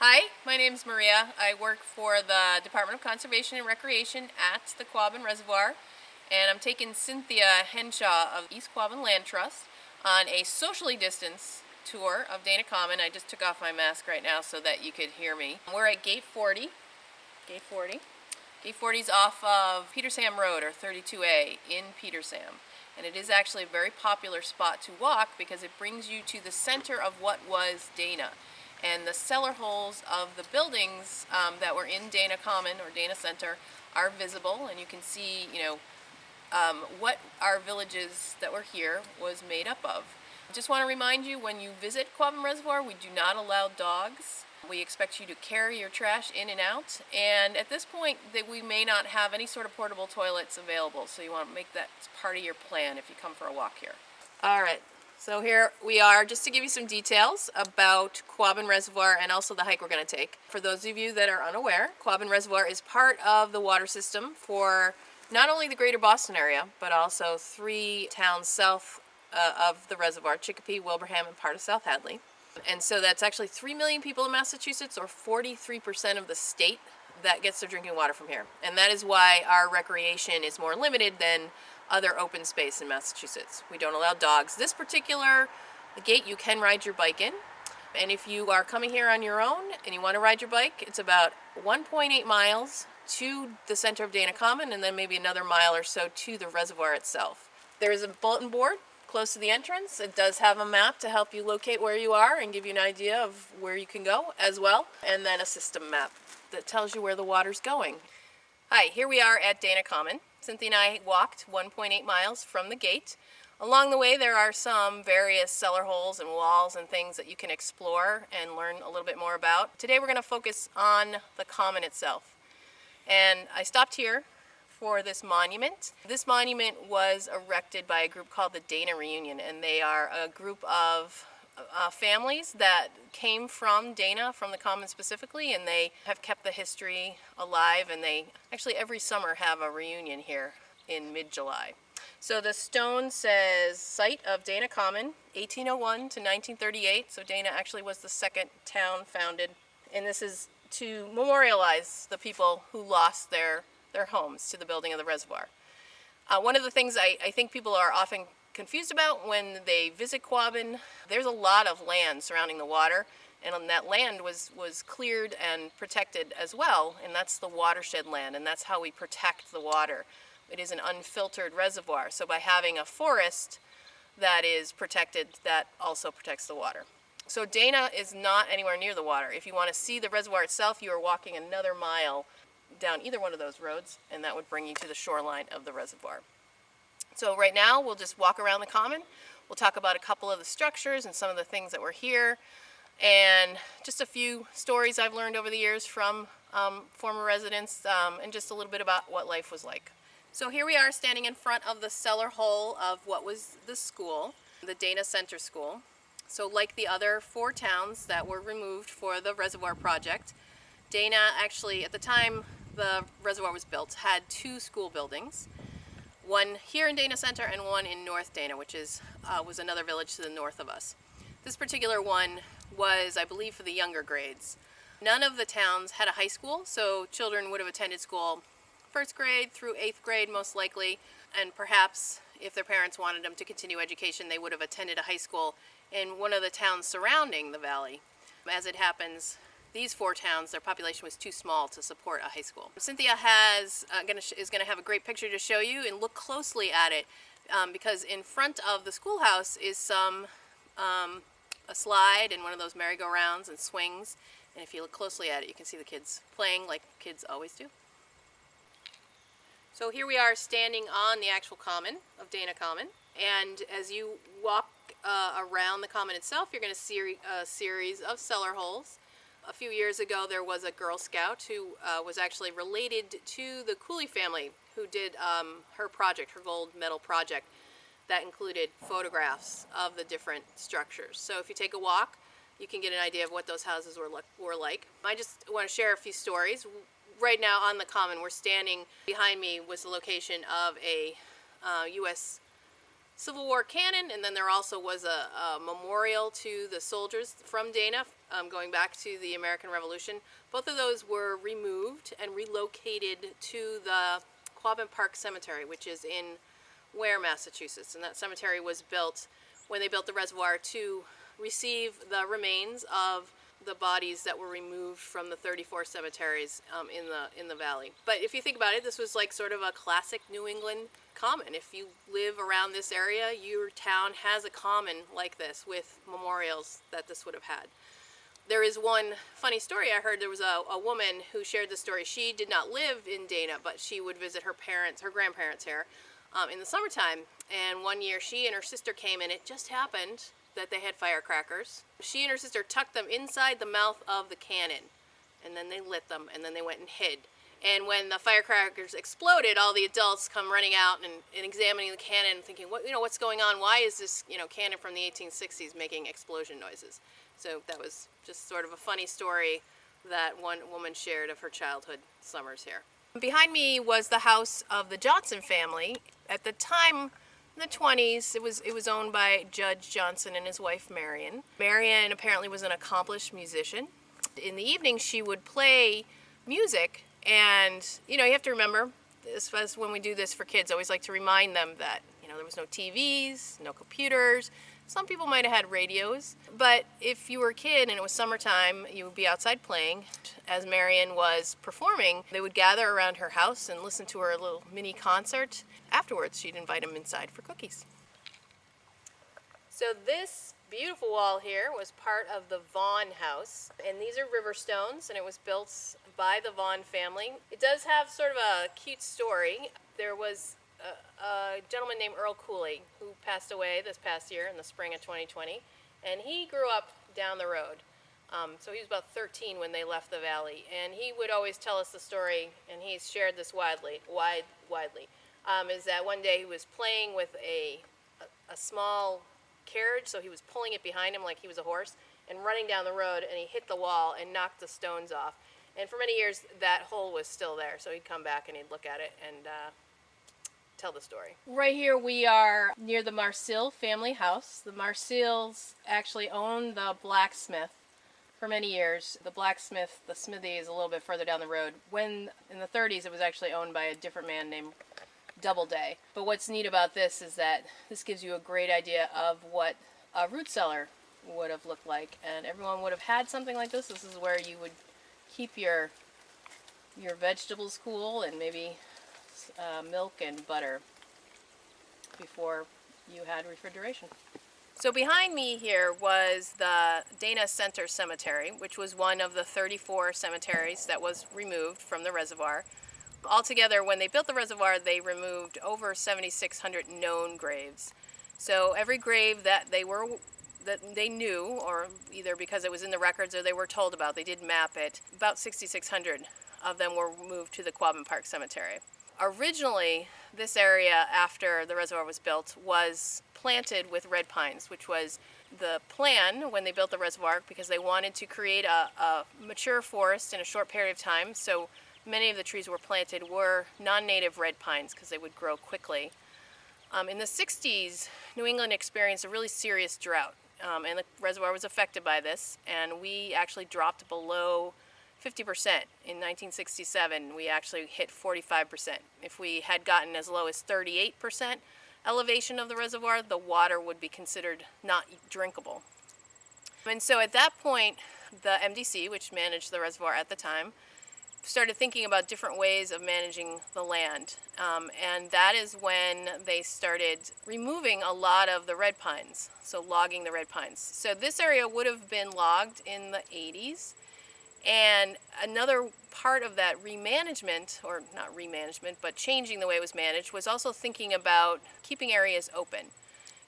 Hi, my name is Maria. I work for the Department of Conservation and Recreation at the Quabbin Reservoir, and I'm taking Cynthia Henshaw of East Quabbin Land Trust on a socially distanced tour of Dana Common. I just took off my mask right now so that you could hear me. We're at Gate 40. Gate 40. Gate 40 is off of Petersham Road, or 32A, in Petersham. And it is actually a very popular spot to walk because it brings you to the center of what was Dana. And the cellar holes of the buildings that were in Dana Common or Dana Center are visible, and you can see, what our villages that were here was made up of. Just want to remind you, when you visit Quabbin Reservoir, we do not allow dogs. We expect you to carry your trash in and out, and at this point that we may not have any sort of portable toilets available, so you want to make that part of your plan if you come for a walk here. All right. So here we are, just to give you some details about Quabbin Reservoir and also the hike we're going to take. For those of you that are unaware, Quabbin Reservoir is part of the water system for not only the greater Boston area, but also 3 towns south of the reservoir: Chicopee, Wilbraham, and part of South Hadley. And so that's actually 3 million people in Massachusetts, or 43% of the state, that gets their drinking water from here. And that is why our recreation is more limited than other open space in Massachusetts. We don't allow dogs. This particular gate you can ride your bike in, and if you are coming here on your own and you want to ride your bike, it's about 1.8 miles to the center of Dana Common, and then maybe another mile or so to the reservoir itself. There is a bulletin board close to the entrance. It does have a map to help you locate where you are and give you an idea of where you can go as well, and then a system map that tells you where the water's going. Hi, here we are at Dana Common. Cynthia and I walked 1.8 miles from the gate. Along the way there are some various cellar holes and walls and things that you can explore and learn a little bit more about. Today we're going to focus on the common itself. And I stopped here for this monument. This monument was erected by a group called the Dana Reunion, and they are a group of families that came from Dana, from the Common specifically, and they have kept the history alive, and they actually every summer have a reunion here in mid-July. So the stone says site of Dana Common, 1801 to 1938, so Dana actually was the second town founded, and this is to memorialize the people who lost their homes to the building of the reservoir. One of the things I think people are often confused about when they visit Quabbin, there's a lot of land surrounding the water, and that land was cleared and protected as well, and that's the watershed land, and that's how we protect the water. It is an unfiltered reservoir, so by having a forest that is protected, that also protects the water. So Dana is not anywhere near the water. If you want to see the reservoir itself, you are walking another mile down either one of those roads, and that would bring you to the shoreline of the reservoir. So right now we'll just walk around the common. We'll talk about a couple of the structures and some of the things that were here, and just a few stories I've learned over the years from former residents, and just a little bit about what life was like. So here we are standing in front of the cellar hole of what was the school, the Dana Center School. So like the other 4 towns that were removed for the reservoir project, Dana actually, at the time the reservoir was built, had 2 school buildings. One here in Dana Center and one in North Dana, which was another village to the north of us. This particular one was, I believe, for the younger grades. None of the towns had a high school, so children would have attended school 1st grade through 8th grade most likely, and perhaps if their parents wanted them to continue education, they would have attended a high school in one of the towns surrounding the valley. As it happens, these 4 towns, their population was too small to support a high school. Cynthia is going to have a great picture to show you, and look closely at it, because in front of the schoolhouse is a slide and one of those merry-go-rounds and swings, and if you look closely at it, you can see the kids playing like kids always do. So here we are standing on the actual common of Dana Common, and as you walk around the common itself, you're going to see a series of cellar holes. A few years ago there was a Girl Scout who was actually related to the Cooley family who did her project, her gold medal project, that included photographs of the different structures. So if you take a walk, you can get an idea of what those houses were like. I just want to share a few stories. Right now on the common, we're standing, behind me was the location of a U.S. Civil War cannon, and then there also was a memorial to the soldiers from Dana going back to the American Revolution. Both of those were removed and relocated to the Quabbin Park Cemetery, which is in Ware, Massachusetts. And that cemetery was built when they built the reservoir to receive the remains of the bodies that were removed from the 34 cemeteries in the valley. But if you think about it, this was like sort of a classic New England common. If you live around this area, your town has a common like this with memorials that this would have had. There is one funny story I heard. There was a woman who shared the story. She did not live in Dana, but she would visit her grandparents here in the summertime. And one year she and her sister came, and it just happened that they had firecrackers. She and her sister tucked them inside the mouth of the cannon, and then they lit them, and then they went and hid. And when the firecrackers exploded, all the adults come running out and examining the cannon, thinking, what's going on? Why is this, cannon from the 1860s making explosion noises? So that was just sort of a funny story that one woman shared of her childhood summers here. Behind me was the house of the Johnson family. At the time, in the 20s, it was owned by Judge Johnson and his wife Marion. Marion apparently was an accomplished musician. In the evening, she would play music, and you have to remember, as when we do this for kids, I always like to remind them that there was no TVs, no computers. Some people might have had radios, but if you were a kid and it was summertime, you would be outside playing. As Marion was performing, they would gather around her house and listen to her little mini concert. Afterwards, she'd invite them inside for cookies. So this beautiful wall here was part of the Vaughan house, and these are river stones, and it was built by the Vaughan family. It does have sort of a cute story. There was a gentleman named Earl Cooley who passed away this past year in the spring of 2020, and he grew up down the road. So he was about 13 when they left the valley, and he would always tell us the story, and he's shared this widely, is that one day he was playing with a small carriage, so he was pulling it behind him like he was a horse, and running down the road, and he hit the wall and knocked the stones off. And for many years, that hole was still there, so he'd come back and he'd look at it and tell the story. Right here we are near the Marcille family house. The Marcilles actually owned the blacksmith for many years. The smithy is a little bit further down the road. When in the 30s it was actually owned by a different man named Doubleday. But what's neat about this is that this gives you a great idea of what a root cellar would have looked like, and everyone would have had something like this. This is where you would keep your vegetables cool, and maybe milk and butter before you had refrigeration. So behind me here was the Dana Center Cemetery, which was one of the 34 cemeteries that was removed from the reservoir. Altogether, when they built the reservoir, they removed over 7,600 known graves. So every grave that they knew, or either because it was in the records or they were told about, they did map it, about 6,600 of them were moved to the Quabbin Park Cemetery. Originally, this area, after the reservoir was built, was planted with red pines, which was the plan when they built the reservoir, because they wanted to create a mature forest in a short period of time. So many of the trees were planted were non-native red pines because they would grow quickly. In the 60s, New England experienced a really serious drought, and the reservoir was affected by this, and we actually dropped below 50%. In 1967, we actually hit 45%. If we had gotten as low as 38% elevation of the reservoir, the water would be considered not drinkable. And so at that point, the MDC, which managed the reservoir at the time, started thinking about different ways of managing the land. And that is when they started removing a lot of the red pines, so logging the red pines. So this area would have been logged in the 80s. And another part of that remanagement, or not remanagement, but changing the way it was managed, was also thinking about keeping areas open.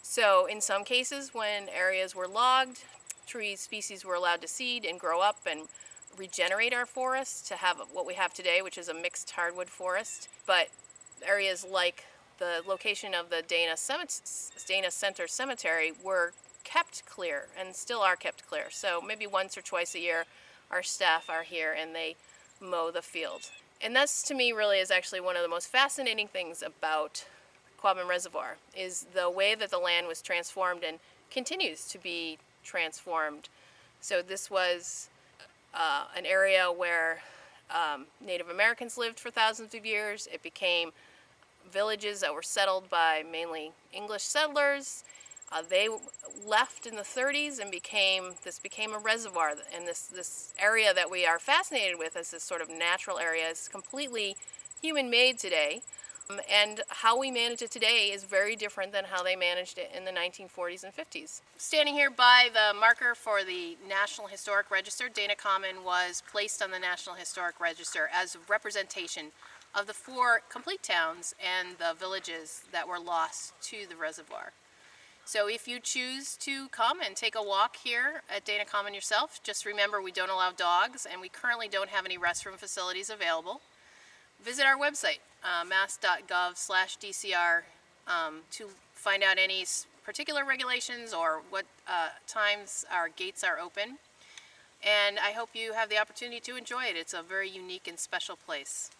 So in some cases, when areas were logged, tree species were allowed to seed and grow up and regenerate our forests to have what we have today, which is a mixed hardwood forest. But areas like the location of the Dana Center Cemetery were kept clear and still are kept clear. So maybe once or twice a year, our staff are here and they mow the field. And that's, to me, really is actually one of the most fascinating things about Quabbin Reservoir, is the way that the land was transformed and continues to be transformed. So this was an area where Native Americans lived for thousands of years. It became villages that were settled by mainly English settlers. They left in the 30s and became a reservoir, and this area that we are fascinated with as this sort of natural area is completely human-made today. And how we manage it today is very different than how they managed it in the 1940s and 50s. Standing here by the marker for the National Historic Register, Dana Common was placed on the National Historic Register as a representation of the 4 complete towns and the villages that were lost to the reservoir. So if you choose to come and take a walk here at Dana Common yourself, just remember we don't allow dogs and we currently don't have any restroom facilities available. Visit our website, mass.gov/DCR, to find out any particular regulations or what times our gates are open. And I hope you have the opportunity to enjoy it. It's a very unique and special place.